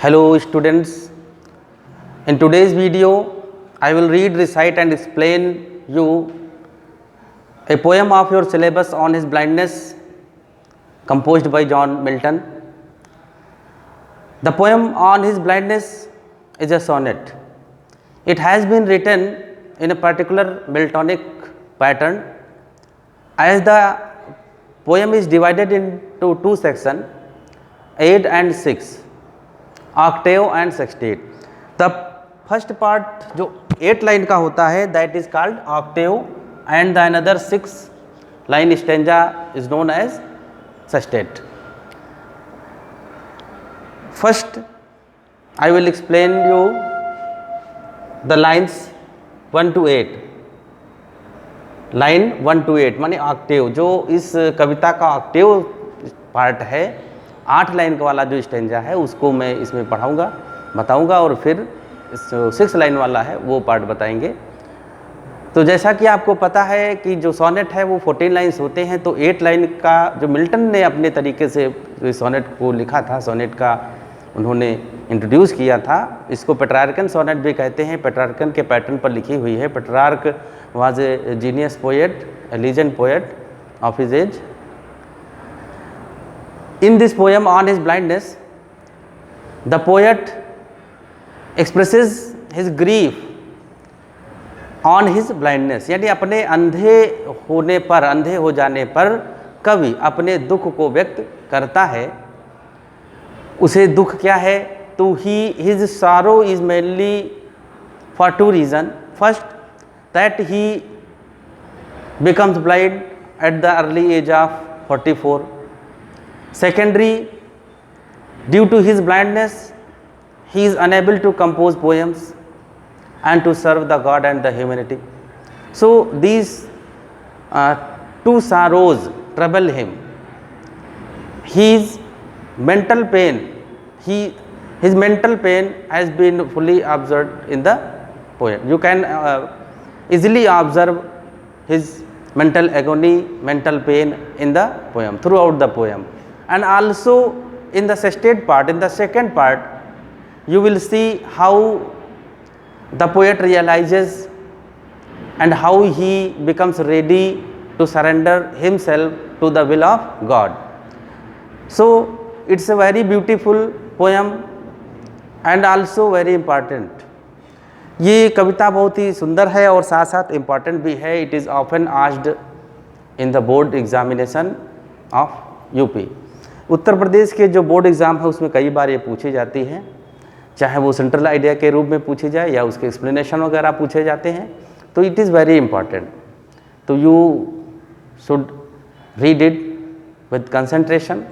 Hello students, in today's video I will read, recite and explain you a poem of your syllabus on his blindness composed by John Milton. The poem on his blindness is a sonnet. It has been written in a particular Miltonic pattern. As the poem is divided into two sections, 8 and 6, octave and sextet. The first part जो 8 line का होता है that is called octave and the another 6 line stanza is known as sextet. First I will explain you the lines 1 to 8. Line 1 to 8 माने Octave, जो इस कविता का Octave part है, 8 line का वाला जो स्टेंजा है उसको मैं इसमें पढ़ाऊंगा, बताऊंगा और फिर 6 लाइन वाला है वो पार्ट बताएंगे। तो जैसा कि आपको पता है कि जो सोनेट है वो 14 लाइन्स होते हैं, तो 8 लाइन का जो मिल्टन ने अपने तरीके से सोनेट को लिखा था, सोनेट का उन्होंने इंट्रोड्यूस किया था। इसको पेट्रार्कन सोनेट भी कहते हैं, पेट्रार्कन के पैटर्न पर लिखी हुई है। Petrarch was a genius poet, a legend poet of his age. In this poem on his blindness, the poet expresses his grief on his blindness, यानी अपने अंधे होने पर, अंधे हो जाने पर कवि अपने दुख को व्यक्त करता है। उसे दुख क्या है? तो his sorrow is mainly for 2 reasons. First, that he becomes blind at the early age of 44. Secondly, due to his blindness, he is unable to compose poems and to serve the God and the humanity. So these 2 sorrows trouble him. His mental pain, his mental pain has been fully observed in the poem. You can easily observe his mental agony, mental pain in the poem, throughout the poem. And also in the sextet part, in the second part, you will see how the poet realizes and how he becomes ready to surrender himself to the will of God. So it's a very beautiful poem and also very important. ये कविता बहुत ही सुंदर है और साथ साथ important भी है। It is often asked in the board examination of UP. Uttar Pradesh के जो बोर्ड एग्ज़ाम है उसमें कई बार ये पूछी जाती हैं, चाहे वो सेंट्रल आइडिया के रूप में पूछी जाए या उसके एक्सप्लेनेशन वगैरह पूछे जाते हैं। तो इट इज़ वेरी इंपॉर्टेंट, तो you should read it with concentration,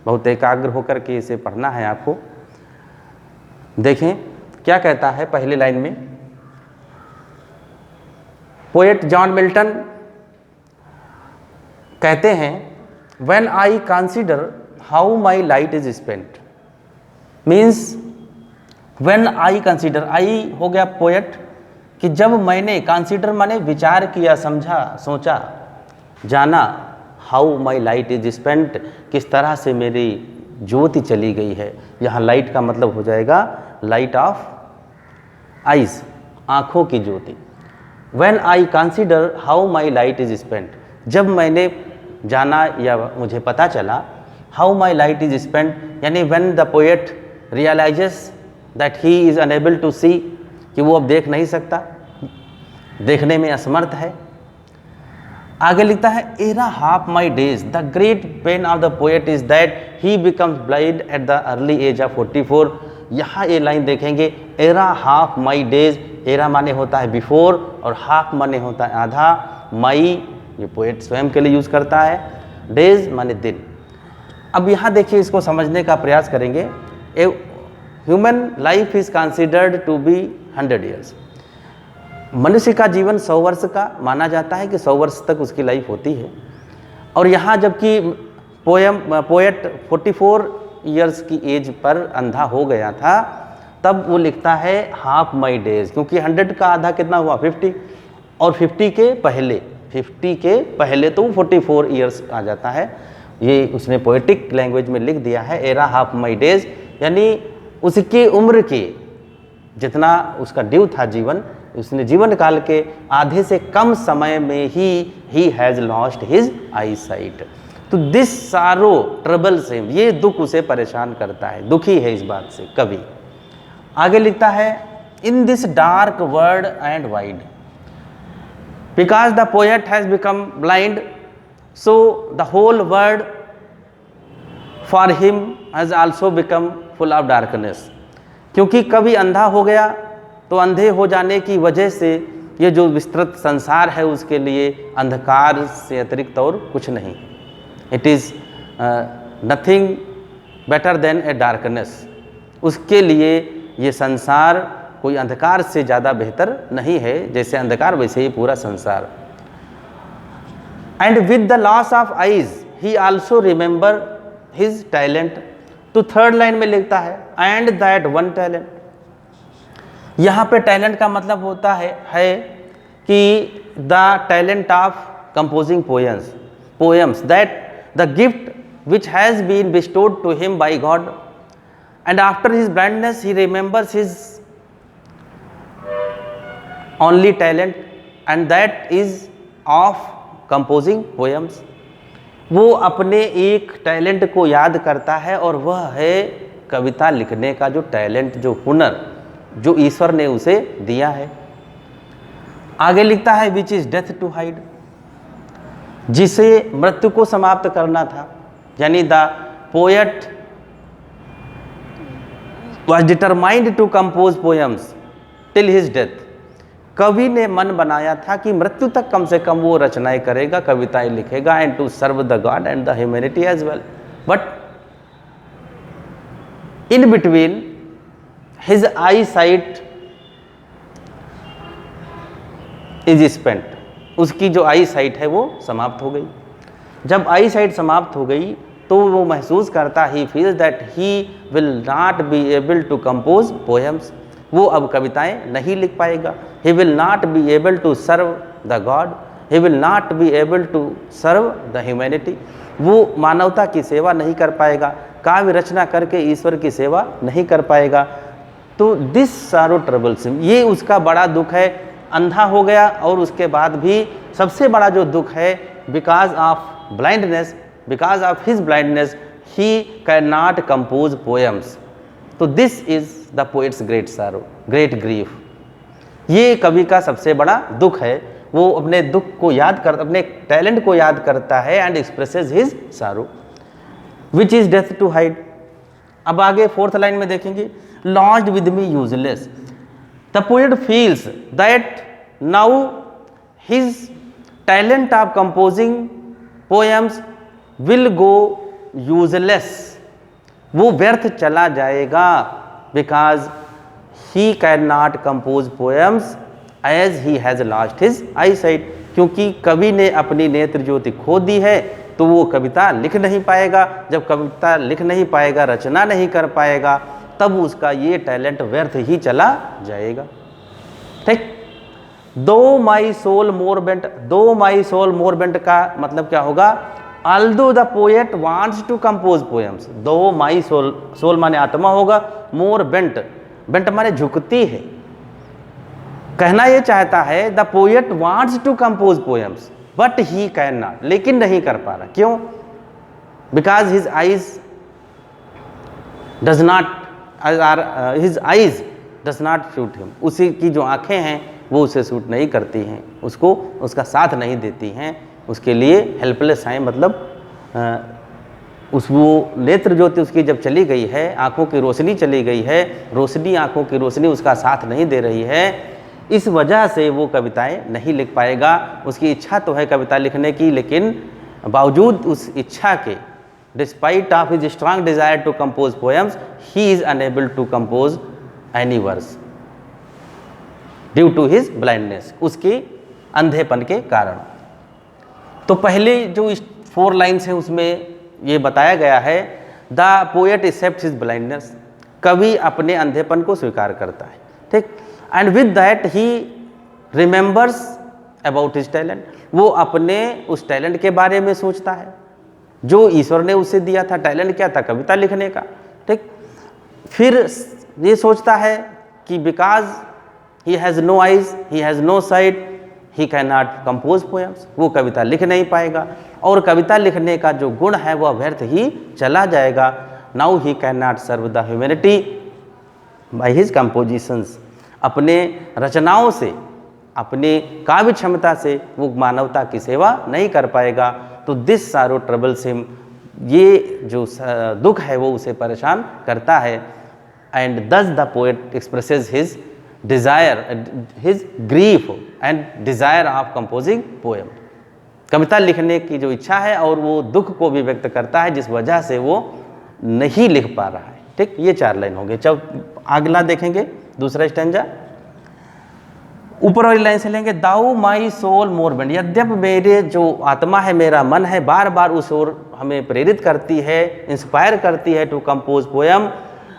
बहुत एकाग्र होकर के इसे पढ़ना है आपको। देखें क्या कहता है पहली लाइन में। पोएट जॉन मिल्टन कहते हैं, when I consider how my light is spent, means when I consider, I हो गया पोएट, कि जब मैंने, कंसीडर माने विचार किया, समझा, सोचा, जाना, how my light is spent, किस तरह से मेरी ज्योति चली गई है। यहाँ लाइट का मतलब हो जाएगा लाइट ऑफ आइज, आँखों की ज्योति। When I consider how my light is spent, जब मैंने जाना या मुझे पता चला how my light is spent, यानी when the poet realizes that he is unable to see, कि वो अब देख नहीं सकता, देखने में असमर्थ है। आगे लिखता है, era half my days, the great pain of the poet is that he becomes blind at the early age of 44. यहाँ ये लाइन देखेंगे, era half my days, era माने होता है बिफोर और हाफ माने होता है आधा, माई ये पोएट स्वयं के लिए यूज़ करता है, डेज माने दिन। अब यहाँ देखिए, इसको समझने का प्रयास करेंगे। A human life is considered to be 100 years. मनुष्य का जीवन 100 वर्ष का माना जाता है कि 100 वर्ष तक उसकी लाइफ होती है। और यहाँ जबकि पोएट 44 ईयर्स की एज पर अंधा हो गया था, तब वो लिखता है हाफ माई डेज, क्योंकि 100 का आधा कितना हुआ 50, और 50 के पहले तो 44 ईयर्स आ जाता है। ये उसने पोएटिक लैंग्वेज में लिख दिया है, एरा हाफ माई डेज, यानी उसकी उम्र के जितना उसका ड्यू था जीवन, उसने जीवन काल के आधे से कम समय में ही has lost his I site. तो दिस सारो ट्रबल्स हिम, ये दुख उसे परेशान करता है, दुखी है इस बात से कवि। आगे लिखता है in this dark world and wide because the poet has become blind so the whole world for him has also become full of darkness. क्योंकि कवि अंधा हो गया तो अंधे हो जाने की वजह से ये जो विस्तृत संसार है उसके लिए अंधकार से अतिरिक्त और कुछ नहीं। It is nothing better than a darkness. उसके लिए ये संसार कोई अंधकार से ज़्यादा बेहतर नहीं है, जैसे अंधकार वैसे ही पूरा संसार। And with the loss of eyes he also remember his talent. तो थर्ड लाइन में लिखता है एंड दैट वन टैलेंट। यहाँ पे टैलेंट का मतलब होता है कि the talent of composing poems that the gift which has been bestowed to him by God, and after his blindness he remembers his only talent, and that is of composing poems। वो अपने एक talent को याद करता है और वह है कविता लिखने का जो टैलेंट, जो हुनर जो ईश्वर ने उसे दिया है। आगे लिखता है which is death to hide, जिसे मृत्यु को समाप्त करना था, यानी the poet was determined to compose poems till his death. कवि ने मन बनाया था कि मृत्यु तक कम से कम वो रचनाएं करेगा, कविताएं लिखेगा, and to serve the God and the humanity as well. But in between his I sight is spent, उसकी जो आई साइट है वो समाप्त हो गई। जब आई साइट समाप्त हो गई तो वो महसूस करता he feels that he will not be able to compose poems. वो अब कविताएं नहीं लिख पाएगा। He will not be able to serve the God, he will not be able to serve the humanity. वो मानवता की सेवा नहीं कर पाएगा, काव्य रचना करके ईश्वर की सेवा नहीं कर पाएगा। तो दिस सारो ट्रबल्स हिम, ये उसका बड़ा दुख है। अंधा हो गया और उसके बाद भी सबसे बड़ा जो दुख है, because of blindness, because of his blindness he can not compose poems. तो this is the poet's great sorrow, great grief. ये कवि का सबसे बड़ा दुख है। वो अपने दुख को याद कर, अपने टैलेंट को याद करता है and expresses his sorrow which is death to hide. अब आगे फोर्थ लाइन में देखेंगे lodged with me useless. The poet feels that now his talent of composing poems will go useless, वो व्यर्थ चला जाएगा। Because he can not compose poems as he has lost his I sight. क्योंकि कवि ने अपनी नेत्र ज्योति खो दी है तो वो कविता लिख नहीं पाएगा। जब कविता लिख नहीं पाएगा, रचना नहीं कर पाएगा, तब उसका ये टैलेंट व्यर्थ ही चला जाएगा। ठीक। दो माई सोल मोर बेंट, दो माई सोल मोर बेंट का मतलब क्या होगा? Although the poet wants to compose poems. Though my soul, soul माने आत्मा होगा, मोर बेंट, बेंट माने झुकती है। कहना ये चाहता है the poet wants to compose poems but he can not, लेकिन नहीं कर पा रहा। क्यों? Because his eyes does not, his eyes does not suit him. उसी की जो आंखें हैं वो उसे सूट नहीं करती हैं, उसको उसका साथ नहीं देती हैं, उसके लिए हेल्पलेस हैं। मतलब उस वो नेत्र ज्योति उसकी जब चली गई है, आंखों की रोशनी चली गई है, रोशनी, आंखों की रोशनी उसका साथ नहीं दे रही है, इस वजह से वो कविताएं नहीं लिख पाएगा। उसकी इच्छा तो है कविता लिखने की, लेकिन बावजूद उस इच्छा के, despite of his strong desire to compose poems, he is unable to compose any verse due to his blindness, उसके अंधेपन के कारण। तो पहले जो 4 लाइन्स हैं उसमें ये बताया गया है the poet accept his blindness, कवि अपने अंधेपन को स्वीकार करता है। ठीक। And with that he remembers about his talent, वो अपने उस टैलेंट के बारे में सोचता है जो ईश्वर ने उसे दिया था। टैलेंट क्या था? कविता लिखने का। ठीक। फिर ये सोचता है कि because he has no eyes, he has no sight, he can not compose poems, वो कविता लिख नहीं पाएगा और कविता लिखने का जो गुण है वह व्यर्थ ही चला जाएगा। Now he can not serve the humanity by his compositions, अपने रचनाओं से, अपने काव्य क्षमता से वो मानवता की सेवा नहीं कर पाएगा। तो दिस सारो ट्रबल्स हिम, ये जो दुख है वो उसे परेशान करता है। And does the poet expresses his desire, his grief and desire of composing poem, कविता लिखने की जो इच्छा है और वो दुख को भी व्यक्त करता है जिस वजह से वो नहीं लिख पा रहा है। ठीक, ये 4 लाइन हो गए। जब अगला देखेंगे दूसरा स्टैंजा, ऊपर वाली लाइन से लेंगे, दाऊ माई सोल मोर बेंड, यद्यप मेरे जो आत्मा है, मेरा मन है, बार बार उस ओर हमें प्रेरित करती है, इंस्पायर करती है to compose poem,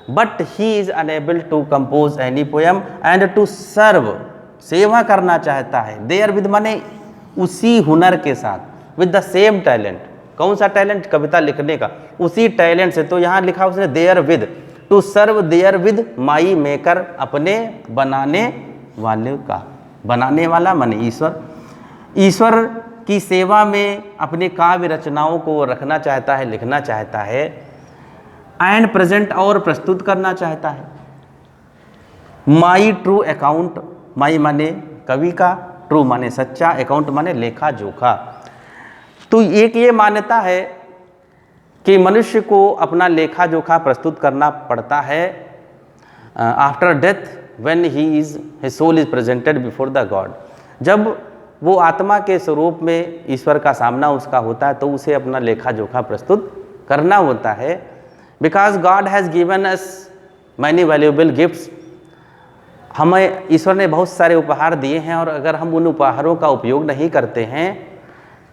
but he is unable to compose any poem and to serve, सेवा करना चाहता है, देयर विद माने उसी हुनर के साथ, विद द सेम टैलेंट। कौन सा टैलेंट? कविता लिखने का, उसी टैलेंट से। तो यहाँ लिखा उसने therewith, to serve therewith my maker, अपने बनाने वाले का, बनाने वाला माने ईश्वर, ईश्वर की सेवा में अपने काव्य रचनाओं को रखना चाहता है, लिखना चाहता है। एंड प्रेजेंट, और प्रस्तुत करना चाहता है। माई ट्रू अकाउंट, माई माने कवि का, ट्रू माने सच्चा, अकाउंट माने लेखा जोखा। तो एक ये मान्यता है कि मनुष्य को अपना लेखा जोखा प्रस्तुत करना पड़ता है after death, when he is his soul is presented before the God. जब वो आत्मा के स्वरूप में ईश्वर का सामना उसका होता है तो उसे अपना लेखा जोखा प्रस्तुत करना होता है। Because God has given us many valuable gifts, हमें ईश्वर ने बहुत सारे उपहार दिए हैं और अगर हम उन उपहारों का उपयोग नहीं करते हैं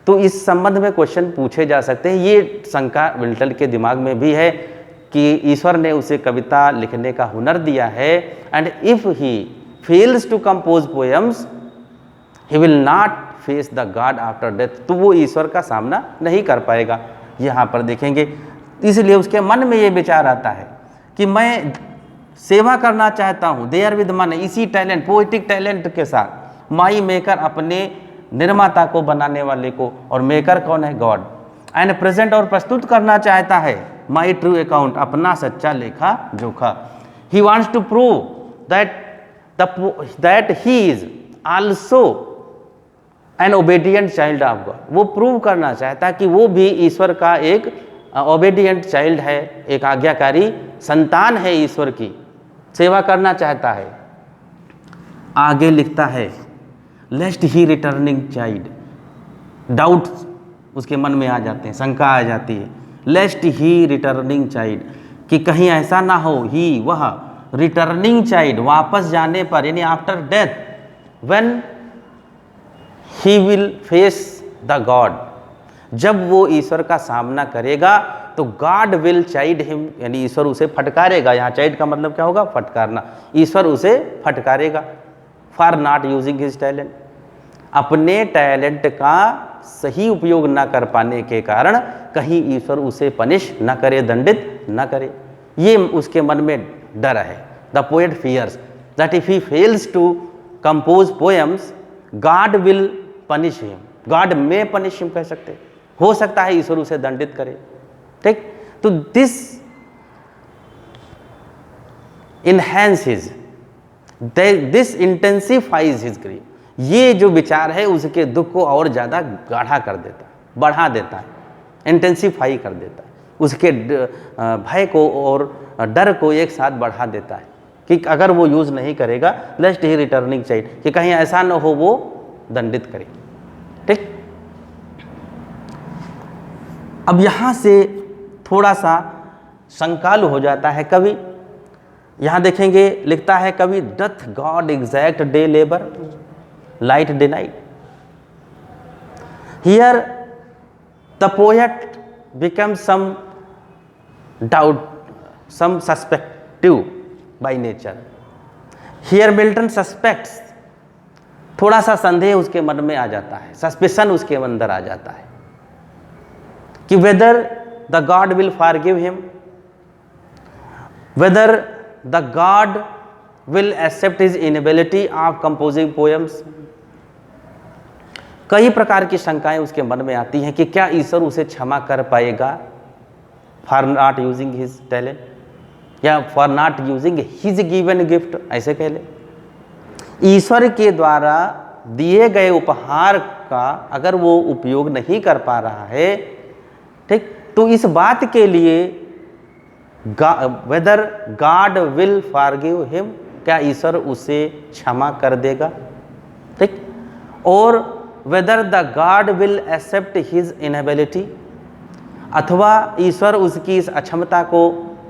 तो इस संबंध में क्वेश्चन पूछे जा सकते हैं। ये शंका विल्टन के दिमाग में भी है कि ईश्वर ने उसे कविता लिखने का हुनर दिया है, and if he fails to compose poems he will not face the God after death, तो वो ईश्वर का सामना नहीं कर पाएगा। यहाँ पर देखेंगे, इसलिए उसके मन में ये विचार आता है कि मैं सेवा करना चाहता हूँ, देयर विद मन, इसी टैलेंट, पोइटिक टैलेंट के साथ, माई मेकर, अपने निर्माता को, बनाने वाले को, और मेकर कौन है? गॉड। एंड प्रेजेंट, और प्रस्तुत करना चाहता है, माई ट्रू अकाउंट, अपना सच्चा लेखा जोखा। He wants to prove that he is also an obedient child of God, वो प्रूव करना चाहता है कि वो भी ईश्वर का एक ओबेडियंट चाइल्ड है, एक आज्ञाकारी संतान है, ईश्वर की सेवा करना चाहता है। आगे लिखता है, लेस्ट ही रिटर्निंग चाइल्ड, डाउट उसके मन में आ जाते हैं, शंका आ जाती है, लेस्ट ही रिटर्निंग चाइल्ड, कि कहीं ऐसा ना हो, ही वह, रिटर्निंग चाइल्ड, वापस जाने पर, यानी after death, when he will face the God, जब वो ईश्वर का सामना करेगा तो गॉड विल चाइड हिम, यानी ईश्वर उसे फटकारेगा। यहाँ चाइड का मतलब क्या होगा? फटकारना। ईश्वर उसे फटकारेगा for not using his talent, अपने टैलेंट का सही उपयोग न कर पाने के कारण कहीं ईश्वर उसे पनिश न करे, दंडित न करे, ये उसके मन में डर है। The poet fears that if he fails to compose poems God will punish him, God में पनिश हिम कह सकते, हो सकता है ईश्वर उसे दंडित करे। ठीक, तो this enhance his, this intensifies his grief, ये जो विचार है उसके दुख को और ज़्यादा गाढ़ा कर देता है, बढ़ा देता है, इंटेंसिफाई कर देता है, उसके भय को और डर को एक साथ बढ़ा देता है कि अगर वो यूज़ नहीं करेगा, लेस्ट ही रिटर्निंग चाइल्ड, कि कहीं ऐसा न हो वो दंडित करे। ठीक, अब यहाँ से थोड़ा सा संकालु हो जाता है कवि। यहाँ देखेंगे, लिखता है कवि, doth God exact day labour light denied, here the poet become some doubt, some suspective by nature. Here Milton suspects, थोड़ा सा संदेह उसके मन में आ जाता है, सस्पिशन उसके अंदर आ जाता है कि whether the God will forgive him, whether the God will accept his inability of composing poems. कई प्रकार की शंकाएं उसके मन में आती हैं कि क्या ईश्वर उसे क्षमा कर पाएगा for not using his talent, या for not using his given gift, ऐसे कह ले। ईश्वर के द्वारा दिए गए उपहार का अगर वो उपयोग नहीं कर पा रहा है, ठीक, तो इस बात के लिए whether God will forgive him, क्या ईश्वर उसे क्षमा कर देगा, ठीक, और whether the God will accept his inability, अथवा ईश्वर उसकी इस अक्षमता को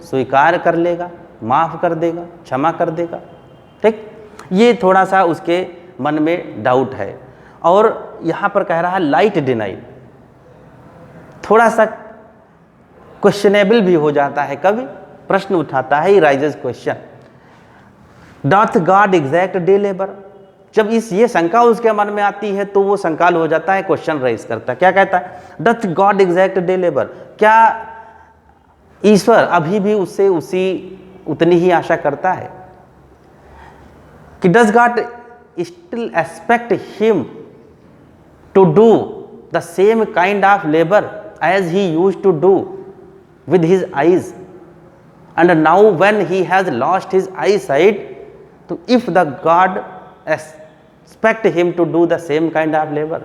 स्वीकार कर लेगा, माफ कर देगा, क्षमा कर देगा, ठीक। ये थोड़ा सा उसके मन में डाउट है। और यहाँ पर कह रहा है लाइट डिनाइल, थोड़ा सा क्वेश्चनेबल भी हो जाता है, कभी प्रश्न उठाता है, rises question, doth God exact day labour. जब ये शंका उसके मन में आती है तो वो शंकाल हो जाता है, क्वेश्चन रेज करता है। क्या कहता है? Doth God exact day labour, क्या ईश्वर अभी भी उससे उतनी ही आशा करता है कि does God still expect him to do the same kind of labour as he used to do with his eyes, and now when he has lost his eyesight, so if the God expect him to do the same kind of labor,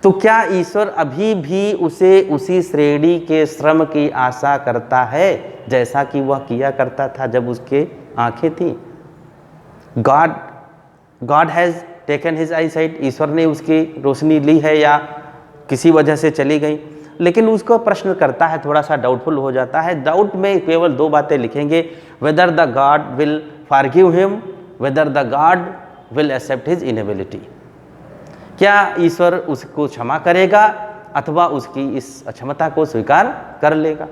तो क्या ईश्वर अभी भी उसे उसी श्रेणी के श्रम की आशा करता है जैसा कि वह किया करता था जब उसके आंखें थी? God has taken his eyesight, ईश्वर ने उसकी रोशनी ली है या किसी वजह से चली गई, लेकिन उसको प्रश्न करता है, थोड़ा सा डाउटफुल हो जाता है। डाउट में केवल दो बातें लिखेंगे, whether the God will forgive him, whether the God will accept his inability, क्या ईश्वर उसको क्षमा करेगा अथवा उसकी इस अक्षमता को स्वीकार कर लेगा,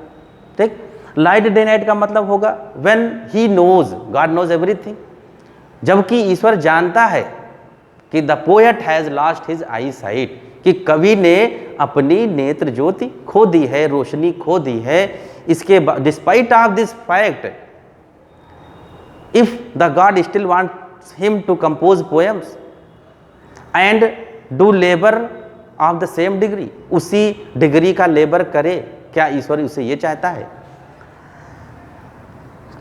ठीक। लाइट डे नाइट का मतलब होगा when he knows, God knows everything, जबकि ईश्वर जानता है कि the poet has lost his I site, कि कवि ने अपनी नेत्र ज्योति खो दी है, रोशनी खो दी है। इसके despite of this fact, if the God still wants him to compose poems and do labour of the same degree, उसी डिग्री का लेबर करे, क्या ईश्वर उसे ये चाहता है?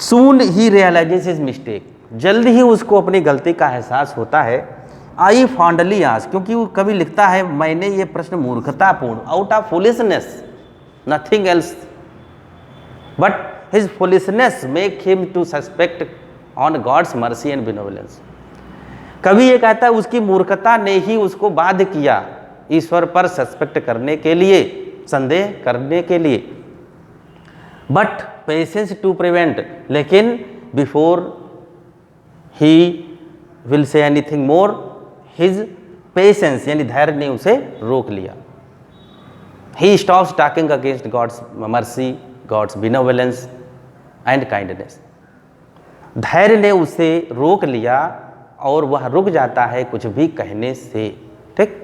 Soon he realises his mistake, जल्द ही उसको अपनी गलती का एहसास होता है। आई फॉन्डली आज, क्योंकि वो कभी लिखता है मैंने ये प्रश्न मूर्खतापूर्ण, out of foolishness, nothing else, but his foolishness make him to suspect on God's mercy and benevolence. कभी ये कहता है उसकी मूर्खता ने ही उसको बाध्य किया ईश्वर पर सस्पेक्ट करने के लिए, संदेह करने के लिए। बट पेशेंस टू प्रिवेंट, लेकिन before he will say anything more, his patience यानी धैर्य ने उसे रोक लिया। He stops talking against God's mercy, God's benevolence and kindness. धैर्य ने उसे रोक लिया और वह रुक जाता है कुछ भी कहने से, ठीक।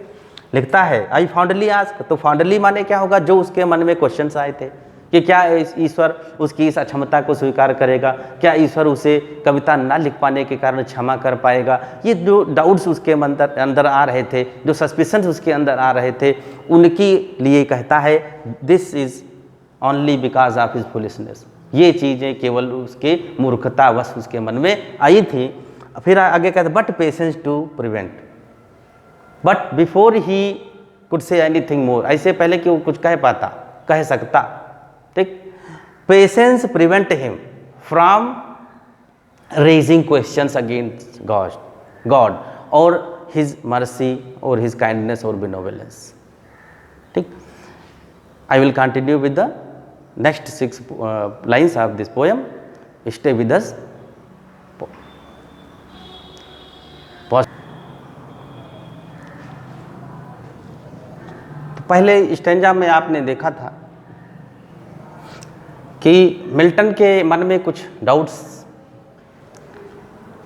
लिखता है आई फाउंडली आस्क, तो फाउंडली माने क्या होगा? जो उसके मन में क्वेश्चंस आए थे कि क्या ईश्वर उसकी इस अक्षमता को स्वीकार करेगा, क्या ईश्वर उसे कविता ना लिख पाने के कारण क्षमा कर पाएगा, ये जो डाउट्स उसके अंदर आ रहे थे, जो सस्पिशंस उसके अंदर आ रहे थे, उनके लिए कहता है this is only because of his foolishness, ये चीज़ें केवल उसके मूर्खतावश उसके मन में आई थी। फिर आगे कहते but patience to prevent, but before he could say anything more, ऐसे पहले कि वो कुछ कह सकता, ठीक। Patience prevent him from raising questions against God और हिज मर्सी और हिज काइंडनेस और बिनोवेलेंस, ठीक। I will continue with the next 6 lines of this poem, stay with us. पहले स्टैंजा में आपने देखा था कि मिल्टन के मन में कुछ डाउट्स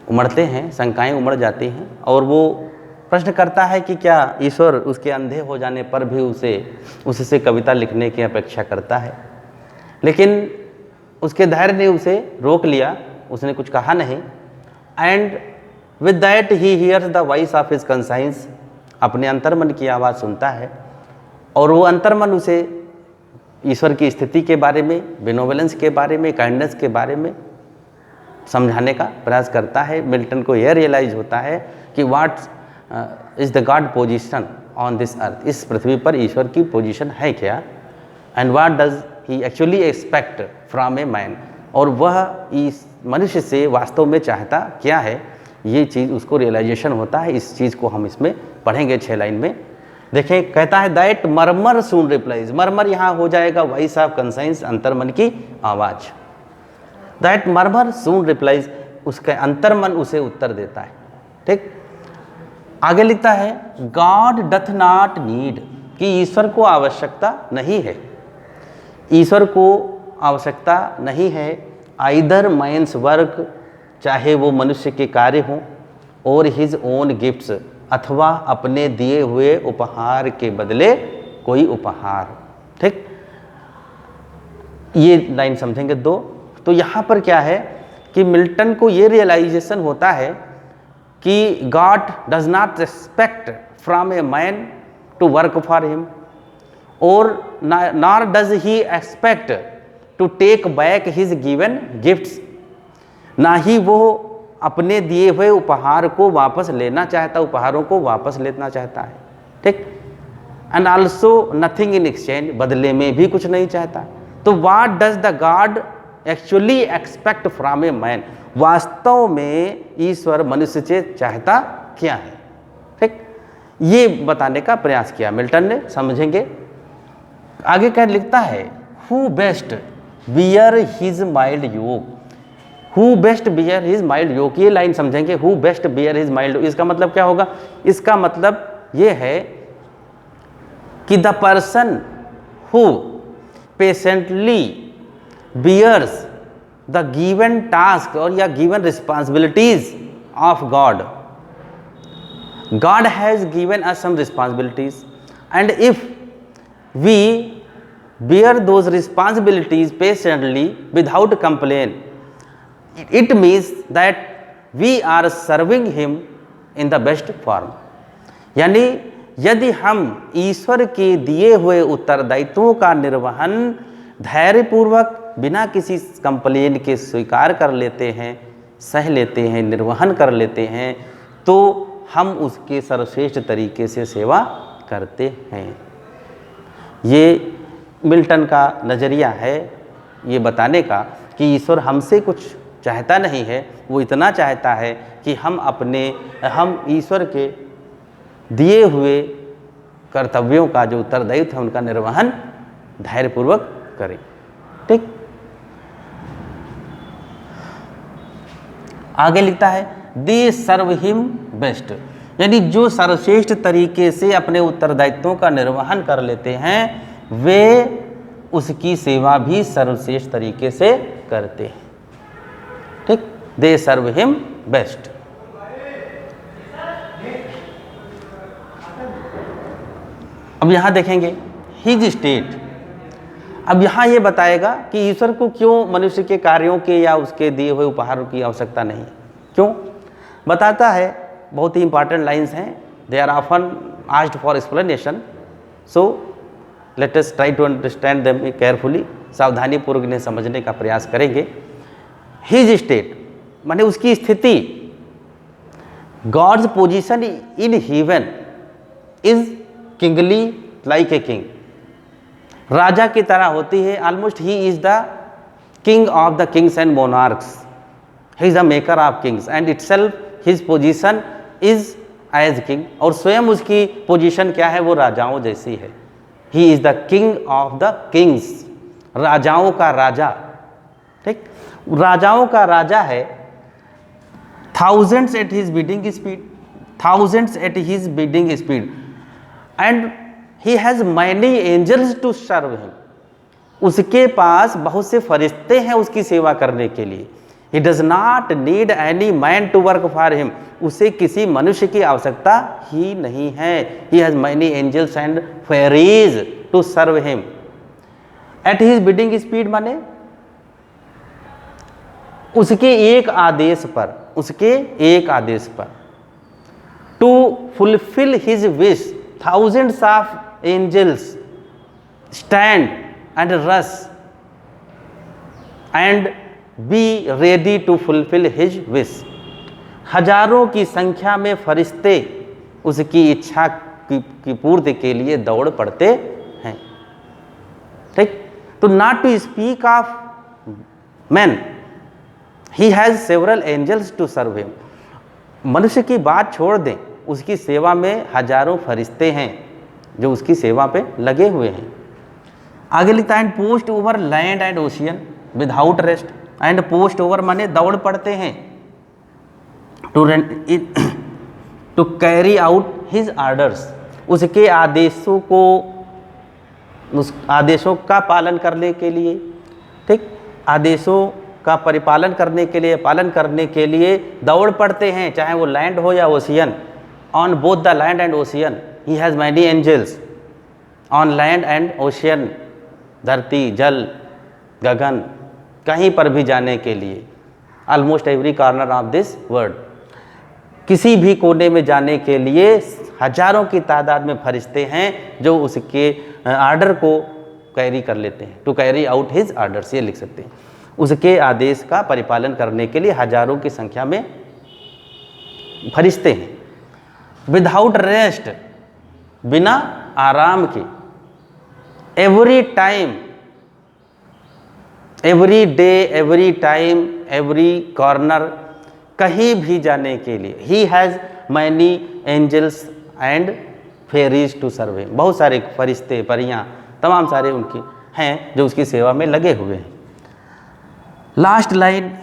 उमड़ते हैं, शंकाएं उमड़ जाती हैं, और वो प्रश्न करता है कि क्या ईश्वर उसके अंधे हो जाने पर भी उससे कविता लिखने की अपेक्षा करता है। लेकिन उसके धैर्य ने उसे रोक लिया, उसने कुछ कहा नहीं। And with that he hears the voice of his conscience, अपने अंतर्मन की आवाज़ सुनता है और वो अंतर्मन उसे ईश्वर की स्थिति के बारे में, बेनोवलेंस के बारे में, काइंडनेस के बारे में समझाने का प्रयास करता है। मिल्टन को यह रियलाइज होता है कि what is the God position on this earth, इस पृथ्वी पर ईश्वर की पोजीशन है क्या, and what does he actually expect from a man, और वह इस मनुष्य से वास्तव में चाहता क्या है, ये चीज़ उसको रियलाइजेशन होता है। इस चीज़ को हम इसमें पढ़ेंगे 6 लाइन में। देखें, कहता है दैट मरमर सून रिप्लाइज, मरमर यहाँ हो जाएगा वॉइस ऑफ कंसाइंस, अंतर्मन की आवाज़। दैट मरमर सून रिप्लाइज, उसका अंतर्मन उसे उत्तर देता है। ठीक, आगे लिखता है गॉड डथ नॉट नीड, कि ईश्वर को आवश्यकता नहीं है, ईश्वर को आवश्यकता नहीं है आइदर मैन्स वर्क, चाहे वो मनुष्य के कार्य हों, और हिज ओन गिफ्ट्स, अथवा अपने दिए हुए उपहार के बदले कोई उपहार। ठीक, ये लाइन समझेंगे 2। तो यहाँ पर क्या है कि मिल्टन को ये रियलाइजेशन होता है कि God does not expect from a man to work for him, और nor does he expect to take back his given gifts, ना ही वो अपने दिए हुए उपहार को वापस लेना चाहता, उपहारों को वापस लेना चाहता है। ठीक, and also nothing in exchange, बदले में भी कुछ नहीं चाहता। तो what does the God actually expect from a man, वास्तव में ईश्वर मनुष्य से चाहता क्या है। ठीक, ये बताने का प्रयास किया मिल्टन ने, समझेंगे। आगे क्या लिखता है, who best bear his mild yoke, who best bear his mild yoke, ये लाइन समझेंगे। Who best bear his mild yoke, इसका मतलब क्या होगा, इसका मतलब ये है कि the person who patiently bears the given task और या given responsibilities of God, God has given us some responsibilities, and if we bear those responsibilities patiently without complaint, it means that we are serving him in the best form. यानी यदि हम ईश्वर के दिए हुए उत्तरदायित्वों का निर्वहन धैर्यपूर्वक बिना किसी कंप्लेन के स्वीकार कर लेते हैं, सह लेते हैं, निर्वहन कर लेते हैं, तो हम उसके सर्वश्रेष्ठ तरीके से सेवा करते हैं। ये मिल्टन का नज़रिया है ये बताने का कि ईश्वर हमसे कुछ चाहता नहीं है, वो इतना चाहता है कि हम ईश्वर के दिए हुए कर्तव्यों का जो उत्तरदायित्व है उनका निर्वहन धैर्यपूर्वक करें। ठीक, आगे लिखता है दे सर्व हिम बेस्ट, यानी जो सर्वश्रेष्ठ तरीके से अपने उत्तरदायित्वों का निर्वहन कर लेते हैं वे उसकी सेवा भी सर्वश्रेष्ठ तरीके से करते हैं। ठीक, दे सर्व हिम बेस्ट। अब यहां देखेंगे हिज स्टेट, अब यहाँ ये बताएगा कि ईश्वर को क्यों मनुष्य के कार्यों के या उसके दिए हुए उपहारों की आवश्यकता नहीं है। क्यों बताता है, बहुत ही इंपॉर्टेंट लाइंस हैं, they are often asked for explanation, so let us try to understand them carefully, सावधानी पूर्वक इन्हें समझने का प्रयास करेंगे। हिज स्टेट माने उसकी स्थिति, God's position in heaven is kingly like a king, राजा की तरह होती है। Almost he is the king of the kings and monarchs, he is the maker of kings and itself his position is as king, और स्वयं उसकी position क्या है, वो राजाओं जैसी है। He is the king of the kings, राजाओं का राजा। ठीक, राजाओं का राजा है। Thousands at his bidding speed, thousands at his bidding speed, and he has many angels to serve him, उसके पास बहुत से फरिश्ते हैं उसकी सेवा करने के लिए। He does not need any man to work for him, उसे किसी मनुष्य की आवश्यकता ही नहीं है। He has many angels and fairies to serve him at his bidding speed, माने उसके एक आदेश पर to fulfil his wish thousands of angels stand and rush and be ready to fulfil his wish. हजारों की संख्या में फरिश्ते उसकी इच्छा की पूर्ति के लिए दौड़ पड़ते हैं। ठीक, तो not to speak of man, he has several angels to serve him. मनुष्य की बात छोड़ दें, उसकी सेवा में हजारों फरिश्ते हैं जो उसकी सेवा पे लगे हुए हैं। आगे लिखता है post over land and ocean without rest, and post over माने दौड़ पड़ते हैं, to carry out his orders, उसके आदेशों का पालन करने के लिए। ठीक, आदेशों का पालन करने के लिए दौड़ पड़ते हैं, चाहे वो लैंड हो या ocean. On both the land and ocean he has many angels, on land and ocean, धरती, जल, गगन, कहीं पर भी जाने के लिए, almost every corner of this world, किसी भी कोने में जाने के लिए हजारों की तादाद में फरिश्ते हैं जो उसके आर्डर को कैरी कर लेते हैं। To carry out his orders, ये लिख सकते हैं। उसके आदेश का परिपालन करने के लिए हजारों की संख्या में फरिश्ते हैं। विदाउट रेस्ट, बिना आराम के, every time, every day, every time, every corner, कहीं भी जाने के लिए। He has many angels and fairies to serve him, बहुत सारे फरिश्ते, परियां, तमाम सारे उनके हैं जो उसकी सेवा में लगे हुए हैं। Last line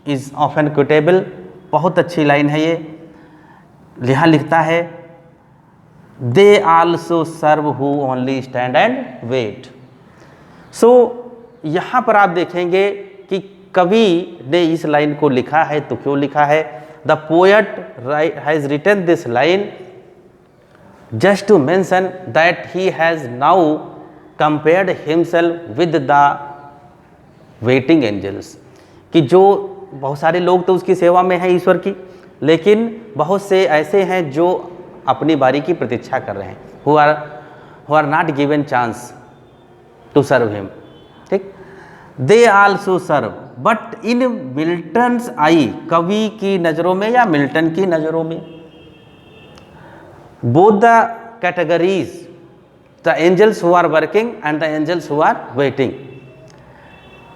is often quotable, बहुत अच्छी लाइन है ये। यहाँ लिखता है they also serve who only stand and wait. So यहाँ पर आप देखेंगे कि कवि ने इस लाइन को लिखा है तो क्यों लिखा है। The poet has written this line just to mention that he has now compared himself with the waiting angels, कि जो बहुत सारे लोग तो उसकी सेवा में हैं ईश्वर की, लेकिन बहुत से ऐसे हैं जो अपनी बारी की प्रतीक्षा कर रहे हैं, who are not given chance to serve him. ठीक, they also serve, but in Milton's eye, कवि की नज़रों में या मिल्टन की नज़रों में, both the categories, the angels who are working and the angels who are waiting,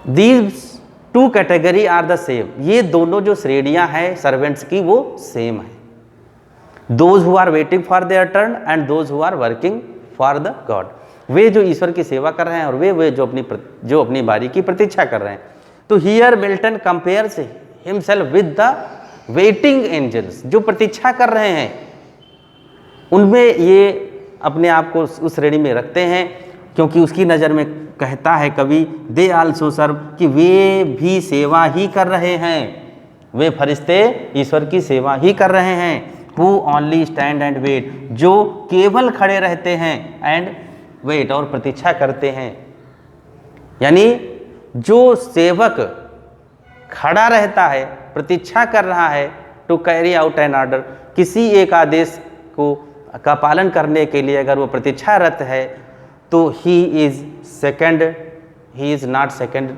these two category are the same. ये दोनों जो श्रेणियां हैं सर्वेंट्स की वो सेम है। Those who are waiting for their turn and those who are working for the God, वे जो ईश्वर की सेवा कर रहे हैं और वे जो अपनी बारी की प्रतीक्षा कर रहे हैं। तो here Milton compares himself with the waiting angels, जो प्रतीक्षा कर रहे हैं उनमें ये अपने आप को उस श्रेणी में रखते हैं, क्योंकि उसकी नज़र में कहता है कवि दे आल्सो सर्व, कि वे भी सेवा ही कर रहे हैं, वे फरिश्ते ईश्वर की सेवा ही कर रहे हैं। Who only stand and wait, जो केवल खड़े रहते हैं, एंड वेट, और प्रतीक्षा करते हैं। यानी जो सेवक खड़ा रहता है, प्रतीक्षा कर रहा है, to carry out an order, किसी एक आदेश का पालन करने के लिए अगर वो प्रतीक्षारत है, तो he is not second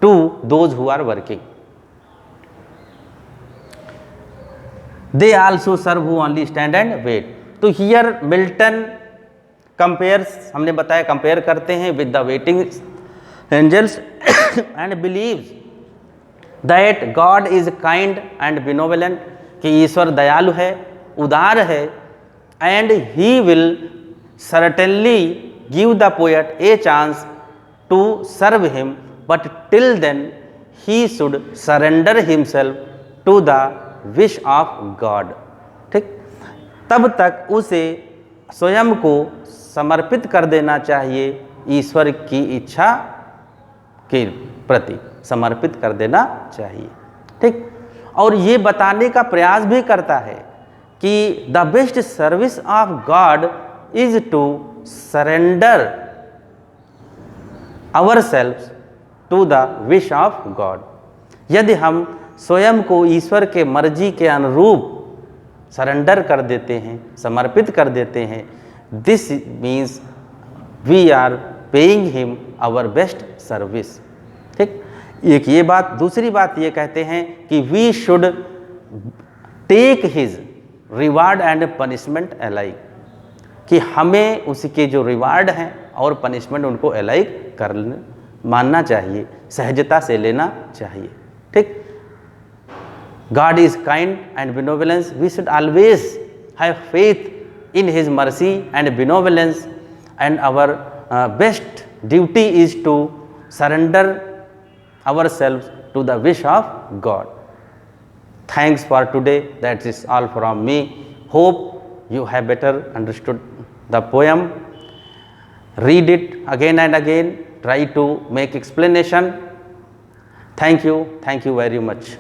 to those who are working. They also serve who only stand and wait. तो हियर मिल्टन कंपेयर्स, हमने बताया कंपेयर करते हैं with the waiting angels and believes that God is kind and benevolent, कि ईश्वर दयालु है, उदार है, and he will certainly give the poet a chance to serve him, but till then he should surrender himself to the wish of God। ठीक, तब तक उसे स्वयं को समर्पित कर देना चाहिए, ईश्वर की इच्छा के प्रति समर्पित कर देना चाहिए। ठीक, और ये बताने का प्रयास भी करता है कि the best service of God is to surrender ourselves to the wish of God, यदि हम स्वयं को ईश्वर के मर्जी के अनुरूप सरेंडर कर देते हैं, समर्पित कर देते हैं, this means we are paying him our best service. ठीक, एक ये बात। दूसरी बात ये कहते हैं कि we should take his reward and punishment alike, कि हमें उसके जो रिवार्ड हैं और पनिशमेंट उनको अलाइक कर मानना चाहिए, सहजता से लेना चाहिए। ठीक, God is kind and benevolence. We should always have faith in His mercy and benevolence, and our best duty is to surrender ourselves to the wish of God. Thanks for today. That is all from me. Hope you have better understood the poem. Read it again and again. Try to make explanation. Thank you very much.